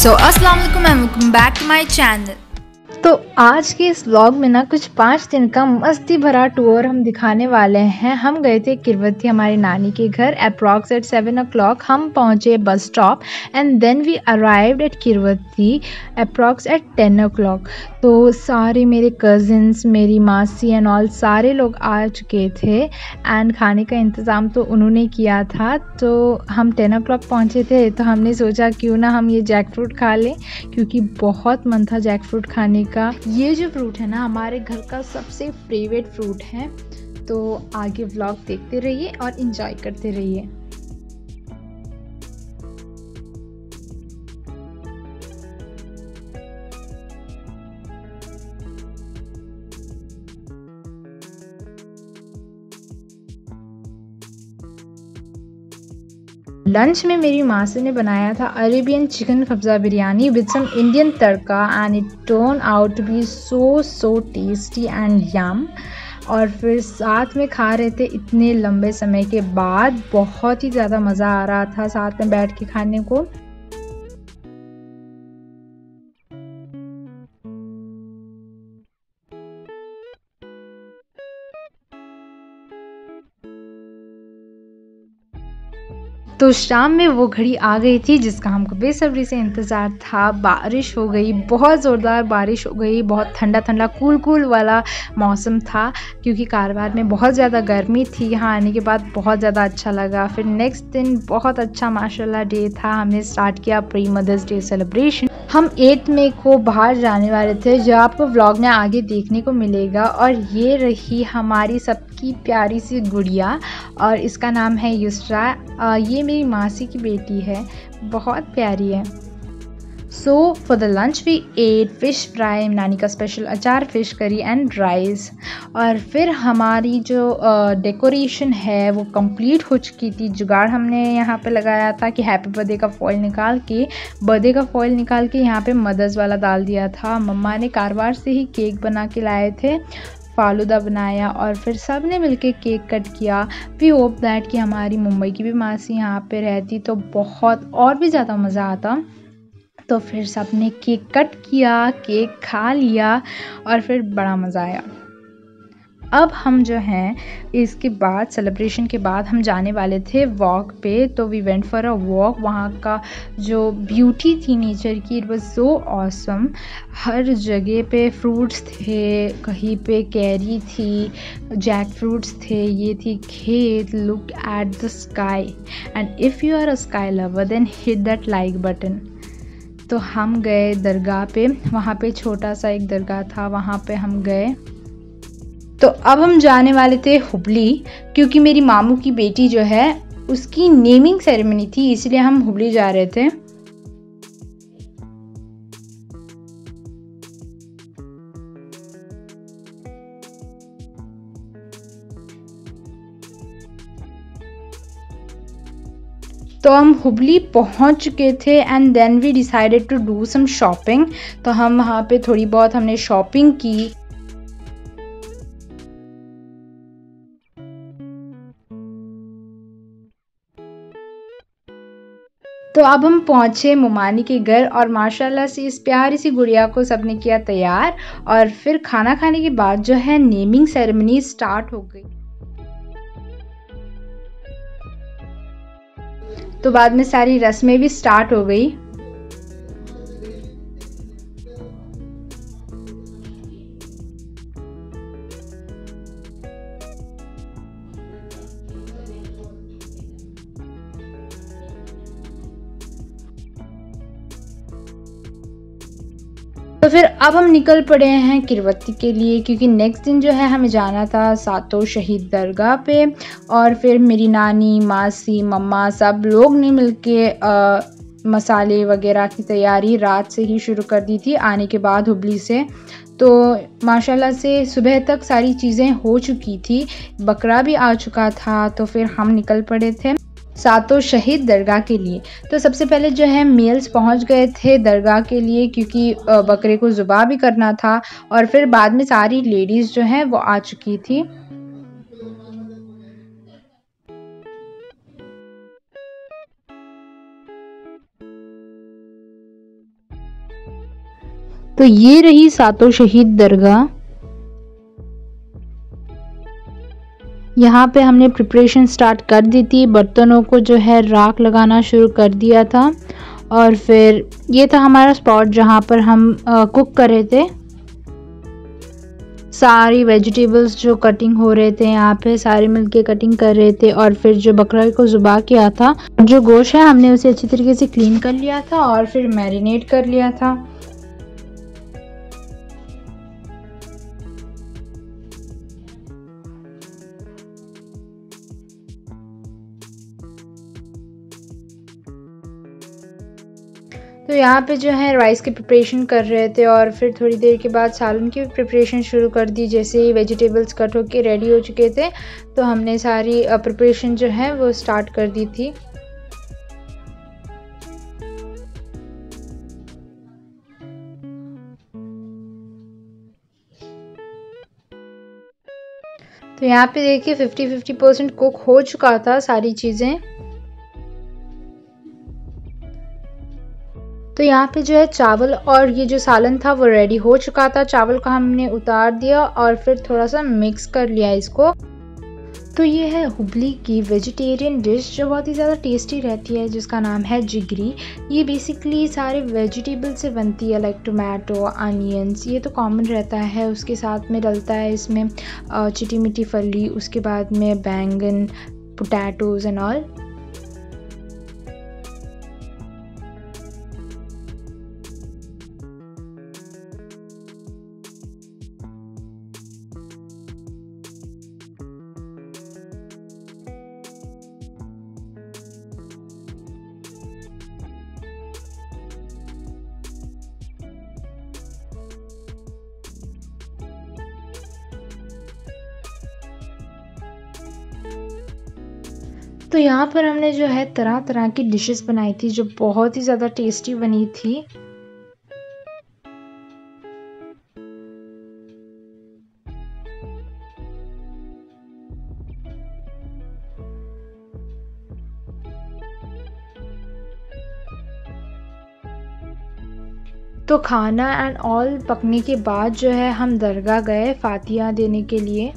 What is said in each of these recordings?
So अस्सलाम वालेकुम and welcome back to my channel। तो आज के इस व्लॉग में ना कुछ 5 दिन का मस्ती भरा टूर हम दिखाने वाले हैं। हम गए थे किरवती हमारी नानी के घर। अप्रॉक्स एट 7 o'clock हम पहुंचे bus stop and then we arrived at Kirwati approx at 10 o'clock। तो सारे मेरे कज़िन्स, मेरी मासी एंड ऑल सारे लोग आ चुके थे एंड खाने का इंतज़ाम तो उन्होंने किया था। तो हम 10 o'clock पहुंचे थे, तो हमने सोचा क्यों ना हम ये जैक फ्रूट खा लें, क्योंकि बहुत मन था जैक फ्रूट खाने का। ये जो फ्रूट है ना हमारे घर का सबसे फेवरेट फ्रूट है। तो आगे व्लॉग देखते रहिए और एंजॉय करते रहिए। लंच में मेरी मासी ने बनाया था Arabian chicken kabsa biryani with some Indian tadka and it turn out to be so tasty and yum. और फिर साथ में खा रहे थे इतने लंबे समय के बाद। बहुत ही ज़्यादा मज़ा आ रहा था साथ में बैठ के खाने को। तो शाम में वो घड़ी आ गई थी जिसका हमको बेसब्री से इंतज़ार था। बारिश हो गई, बहुत ज़ोरदार बारिश हो गई। बहुत ठंडा ठंडा कूल वाला मौसम था, क्योंकि कारवार में बहुत ज़्यादा गर्मी थी। यहाँ आने के बाद बहुत ज़्यादा अच्छा लगा। फिर नेक्स्ट दिन बहुत अच्छा माशाल्लाह डे था। हमने स्टार्ट किया प्री मदर्स डे सेलिब्रेशन। हम 8 मई को बाहर जाने वाले थे, जो आपको व्लॉग में आगे देखने को मिलेगा। और ये रही हमारी सबकी प्यारी सी गुड़िया, और इसका नाम है युसरा। ये मेरी मासी की बेटी है, बहुत प्यारी है। So for the lunch we ate fish fry, नानी का स्पेशल अचार, फ़िश करी एंड राइस। और फिर हमारी जो डेकोरेशन है वो कंप्लीट हो चुकी थी। जुगाड़ हमने यहाँ पे लगाया था कि हैप्पी बर्थडे का फॉइल निकाल के यहाँ पे मदर्स वाला डाल दिया था। मम्मा ने कारवार से ही केक बना के लाए थे, फालूदा बनाया और फिर सब ने मिलके केक कट किया। वी होप दैट कि हमारी मुंबई की भी मासी यहाँ पे रहती तो बहुत और भी ज़्यादा मज़ा आता। तो फिर सब ने केक कट किया, केक खा लिया और फिर बड़ा मज़ा आया। अब हम जो हैं इसके बाद सेलिब्रेशन के बाद हम जाने वाले थे वॉक पे। तो we went for a walk. वहाँ का जो ब्यूटी थी नेचर की, इट वाज सो ऑसम। हर जगह पे फ्रूट्स थे, कहीं पे कैरी थी, जैक फ्रूट्स थे, ये थी खेत। Look at the sky and if you are a sky lover then hit that like button. तो हम गए दरगाह पे, वहाँ पे छोटा सा एक दरगाह था, वहाँ पे हम गए। तो अब हम जाने वाले थे हुबली, क्योंकि मेरी मामू की बेटी जो है उसकी नेमिंग सेरेमनी थी, इसलिए हम हुबली जा रहे थे। तो हम हुबली पहुंच चुके थे and then we decided to do some shopping. तो हम वहाँ पे थोड़ी बहुत हमने शॉपिंग की। तो अब हम पहुँचे मोमानी के घर और माशाल्लाह से इस प्यारी सी गुड़िया को सबने किया तैयार। और फिर खाना खाने के बाद जो है नेमिंग सेरेमनी स्टार्ट हो गई। तो बाद में सारी रस्में भी स्टार्ट हो गई। तो फिर अब हम निकल पड़े हैं किरवती के लिए, क्योंकि नेक्स्ट दिन जो है हमें जाना था सातों शहीद दरगाह पे। और फिर मेरी नानी, मासी, मम्मा सब लोग ने मिलके मसाले वगैरह की तैयारी रात से ही शुरू कर दी थी आने के बाद हुबली से। तो माशाल्लाह से सुबह तक सारी चीज़ें हो चुकी थी, बकरा भी आ चुका था। तो फिर हम निकल पड़े थे सातों शहीद दरगाह के लिए। तो सबसे पहले जो है मेल्स पहुंच गए थे दरगाह के लिए, क्योंकि बकरे को ज़ुबा भी करना था। और फिर बाद में सारी लेडीज़ जो हैं वो आ चुकी थी। तो ये रही सातों शहीद दरगाह। यहाँ पे हमने प्रिपरेशन स्टार्ट कर दी थी, बर्तनों को जो है राख लगाना शुरू कर दिया था। और फिर ये था हमारा स्पॉट जहाँ पर हम कुक कर रहे थे। सारी वेजिटेबल्स जो कटिंग हो रहे थे यहाँ पे सारे मिलके कटिंग कर रहे थे। और फिर जो बकरा को ज़ुबा किया था, जो गोश्त है हमने उसे अच्छी तरीके से क्लीन कर लिया था और फिर मैरिनेट कर लिया था। तो यहाँ पे जो है राइस की प्रिपरेशन कर रहे थे और फिर थोड़ी देर के बाद सालन की प्रिपरेशन शुरू कर दी। जैसे ही वेजिटेबल्स कट होके रेडी हो चुके थे तो हमने सारी प्रिपरेशन जो है वो स्टार्ट कर दी थी। तो यहाँ पे देखिए 50-50% कुक हो चुका था सारी चीज़ें। तो यहाँ पे जो है चावल और ये जो सालन था वो रेडी हो चुका था। चावल का हमने उतार दिया और फिर थोड़ा सा मिक्स कर लिया इसको। तो ये है हुबली की वेजिटेरियन डिश जो बहुत ही ज़्यादा टेस्टी रहती है, जिसका नाम है जिगरी। ये बेसिकली सारे वेजिटेबल से बनती है, लाइक टोमेटो, अनियंस, ये तो कॉमन रहता है। उसके साथ में डलता है इसमें चिटी मिट्टी फली, उसके बाद में बैंगन, पोटैटोज़ एंड ऑल। तो यहाँ पर हमने जो है तरह तरह की डिशेस बनाई थी जो बहुत ही ज़्यादा टेस्टी बनी थी। तो खाना एंड ऑल पकने के बाद जो है हम दरगाह गए फातिहा देने के लिए।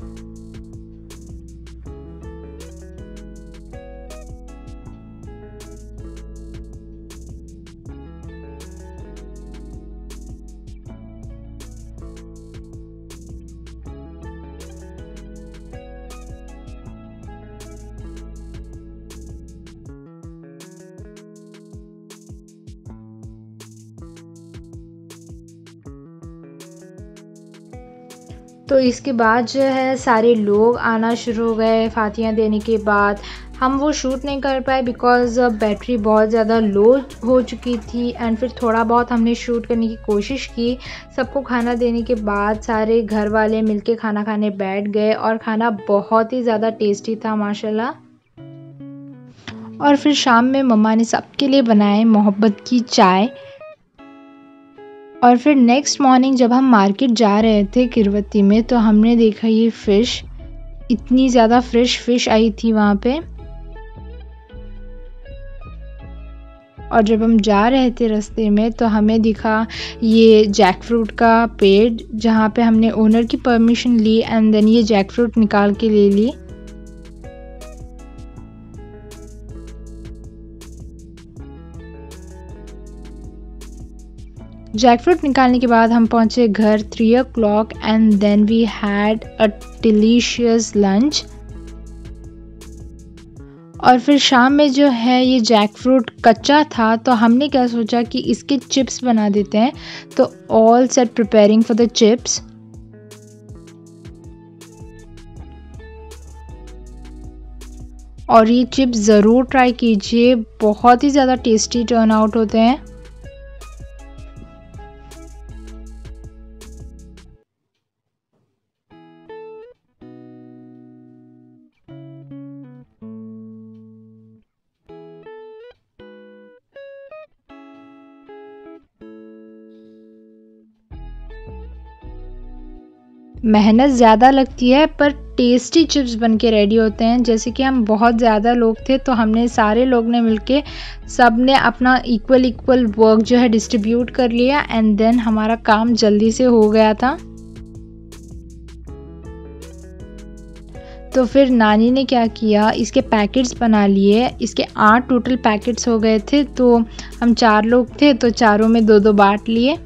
तो इसके बाद जो है सारे लोग आना शुरू हो गए फातिहा देने के बाद। हम वो शूट नहीं कर पाए बिकॉज़ बैटरी बहुत ज़्यादा लो हो चुकी थी। एंड फिर थोड़ा बहुत हमने शूट करने की कोशिश की। सबको खाना देने के बाद सारे घर वाले मिलके खाना खाने बैठ गए और खाना बहुत ही ज़्यादा टेस्टी था माशाल्लाह। और फिर शाम में मम्मा ने सबके लिए बनाए मोहब्बत की चाय। और फिर नेक्स्ट मॉर्निंग जब हम मार्केट जा रहे थे किरवती में तो हमने देखा ये फ़िश, इतनी ज़्यादा फ्रेश फ़िश आई थी वहाँ पे। और जब हम जा रहे थे रास्ते में तो हमें दिखा ये जैक फ्रूट का पेड़, जहाँ पे हमने ओनर की परमिशन ली एंड देन ये जैक फ्रूट निकाल के ले ली। जैकफ्रूट निकालने के बाद हम पहुंचे घर 3 o'clock and then we had a delicious lunch. और फिर शाम में जो है ये जैकफ्रूट कच्चा था तो हमने क्या सोचा कि इसके चिप्स बना देते हैं। तो all set preparing for the chips. और ये चिप्स ज़रूर ट्राई कीजिए, बहुत ही ज़्यादा टेस्टी टर्न आउट होते हैं। मेहनत ज़्यादा लगती है पर टेस्टी चिप्स बन के रेडी होते हैं। जैसे कि हम बहुत ज़्यादा लोग थे तो हमने सारे लोग ने मिलके सब ने अपना इक्वल वर्क जो है डिस्ट्रीब्यूट कर लिया एंड देन हमारा काम जल्दी से हो गया था। तो फिर नानी ने क्या किया, इसके पैकेट्स बना लिए। इसके 8 टोटल पैकेट्स हो गए थे, तो हम 4 लोग थे तो चारों में 2-2 बांट लिए।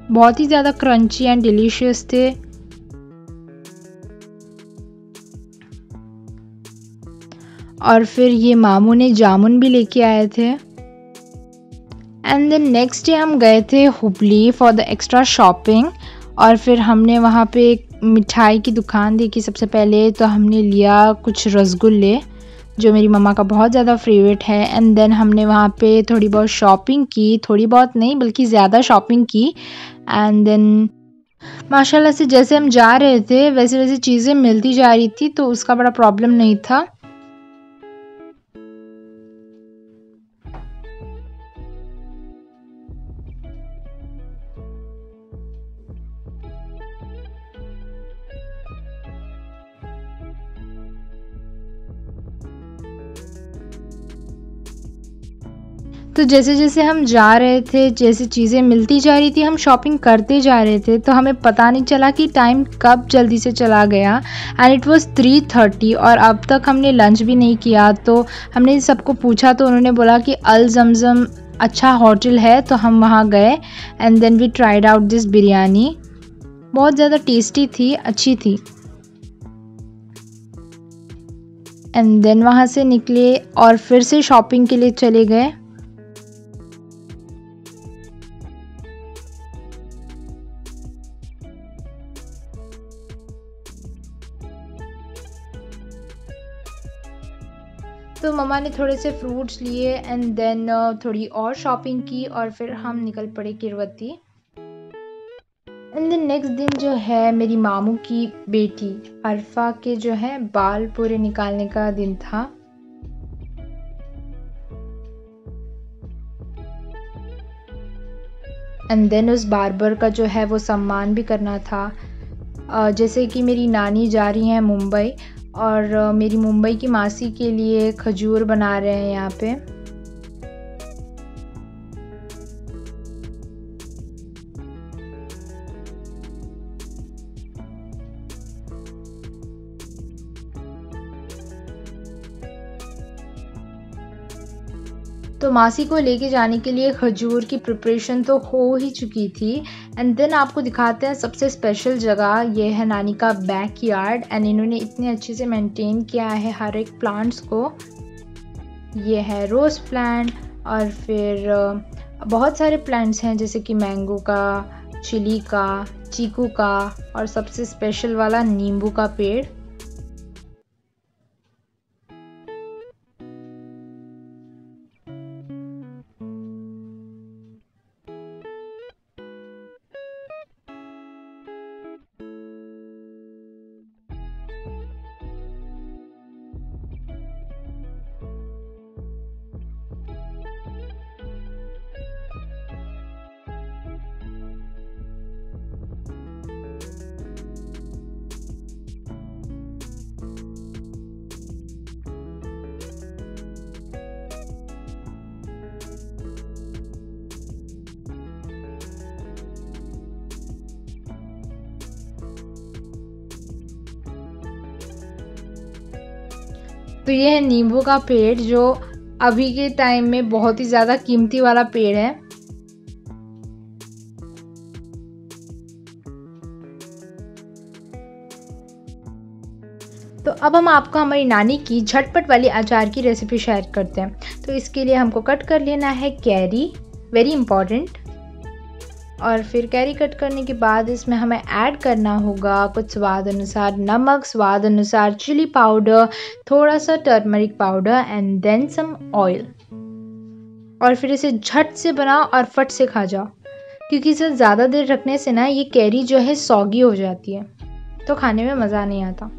बहुत ही ज़्यादा क्रंची एंड डिलीशियस थे। और फिर ये मामू ने जामुन भी लेके आए थे। एंड देन नेक्स्ट डे हम गए थे Hubli for the extra shopping. और फिर हमने वहाँ पे एक मिठाई की दुकान देखी। सबसे पहले तो हमने लिया कुछ रसगुल्ले जो मेरी मम्मा का बहुत ज़्यादा फेवरेट है। एंड देन हमने वहाँ पे थोड़ी बहुत शॉपिंग की, थोड़ी बहुत नहीं बल्कि ज़्यादा शॉपिंग की। एंड देन माशाल्लाह से जैसे हम जा रहे थे वैसे वैसे चीज़ें मिलती जा रही थी, तो उसका बड़ा प्रॉब्लम नहीं था। तो जैसे जैसे हम जा रहे थे, जैसे चीज़ें मिलती जा रही थी, हम शॉपिंग करते जा रहे थे, तो हमें पता नहीं चला कि टाइम कब जल्दी से चला गया। एंड इट वाज 3:30 और अब तक हमने लंच भी नहीं किया। तो हमने सबको पूछा तो उन्होंने बोला कि अल जमज़म अच्छा होटल है, तो हम वहाँ गए। And then we tried out this biryani. बहुत ज़्यादा टेस्टी थी, अच्छी थी। एंड देन वहाँ से निकले और फिर से शॉपिंग के लिए चले गए। तो मम्मा ने थोड़े से फ्रूट्स लिए एंड देन थोड़ी और शॉपिंग की और फिर हम निकल पड़े किरवती। एंड देन नेक्स्ट दिन जो है मेरी मामू की बेटी अरफा के जो है बाल पूरे निकालने का दिन था। एंड देन उस बार्बर का जो है वो सम्मान भी करना था। जैसे कि मेरी नानी जा रही हैं मुंबई और मेरी मुंबई की मासी के लिए खजूर बना रहे हैं यहाँ पे। तो मासी को लेके जाने के लिए खजूर की प्रिपरेशन तो हो ही चुकी थी। एंड देन आपको दिखाते हैं सबसे स्पेशल जगह, ये है नानी का बैकयार्ड। एंड इन्होंने इतने अच्छे से मेंटेन किया है हर एक प्लांट्स को। ये है रोज़ प्लांट और फिर बहुत सारे प्लांट्स हैं जैसे कि मैंगो का, चिली का, चीकू का और सबसे स्पेशल वाला नींबू का पेड़। तो ये है नींबू का पेड़ जो अभी के टाइम में बहुत ही ज़्यादा कीमती वाला पेड़ है। तो अब हम आपको हमारी नानी की झटपट वाली अचार की रेसिपी शेयर करते हैं। तो इसके लिए हमको कट कर लेना है कैरी, वेरी इंपॉर्टेंट। और फिर कैरी कट करने के बाद इसमें हमें ऐड करना होगा कुछ स्वाद अनुसार नमक, स्वाद अनुसार चिली पाउडर, थोड़ा सा turmeric powder and then some oil. और फिर इसे झट से बनाओ और फट से खा जाओ, क्योंकि इसे ज़्यादा देर रखने से ना ये कैरी जो है सॉगी हो जाती है, तो खाने में मज़ा नहीं आता।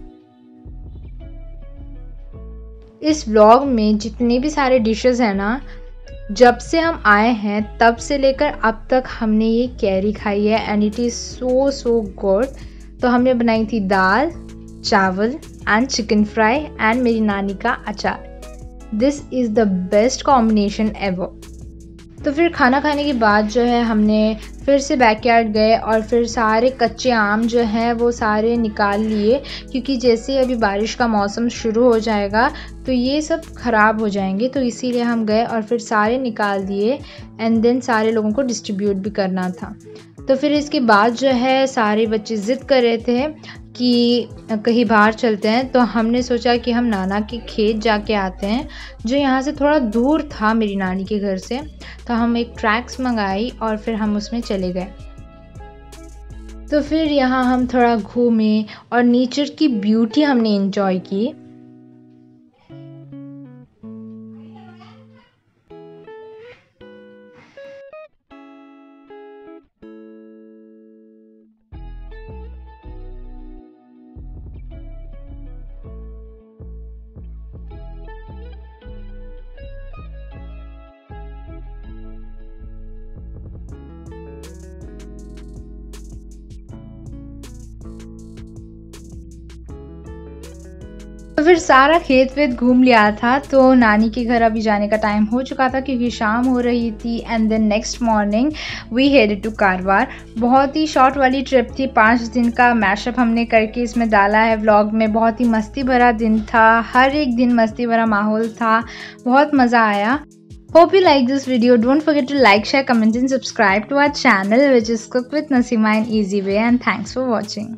इस व्लॉग में जितने भी सारे डिशेस हैं ना, जब से हम आए हैं तब से लेकर अब तक हमने ये कैरी खाई है and it is so good. तो हमने बनाई थी दाल, चावल एंड चिकन फ्राई एंड मेरी नानी का अचार। This is the best combination ever. तो फिर खाना खाने के बाद जो है हमने फिर से बैकयार्ड गए और फिर सारे कच्चे आम जो हैं वो सारे निकाल लिए, क्योंकि जैसे अभी बारिश का मौसम शुरू हो जाएगा तो ये सब ख़राब हो जाएंगे। तो इसीलिए हम गए और फिर सारे निकाल दिए एंड देन सारे लोगों को डिस्ट्रीब्यूट भी करना था। तो फिर इसके बाद जो है सारे बच्चे ज़िद कर रहे थे कि कहीं बाहर चलते हैं, तो हमने सोचा कि हम नाना के खेत जाके आते हैं जो यहाँ से थोड़ा दूर था मेरी नानी के घर से। तो हम एक ट्रैक्स मंगाई और फिर हम उसमें चले गए। तो फिर यहाँ हम थोड़ा घूमे और नेचर की ब्यूटी हमने एंजॉय की। तो फिर सारा खेत वेत घूम लिया था, तो नानी के घर अभी जाने का टाइम हो चुका था क्योंकि शाम हो रही थी। And then next morning we headed to Karwar. बहुत ही शॉर्ट वाली ट्रिप थी, 5 दिन का मैशअप हमने करके इसमें डाला है व्लॉग में। बहुत ही मस्ती भरा दिन था, हर एक दिन मस्ती भरा माहौल था, बहुत मज़ा आया। Hope you like this video. Don't forget to like, share, comment and subscribe to our channel which is Cook with Nasima in Easy Way, and thanks for watching.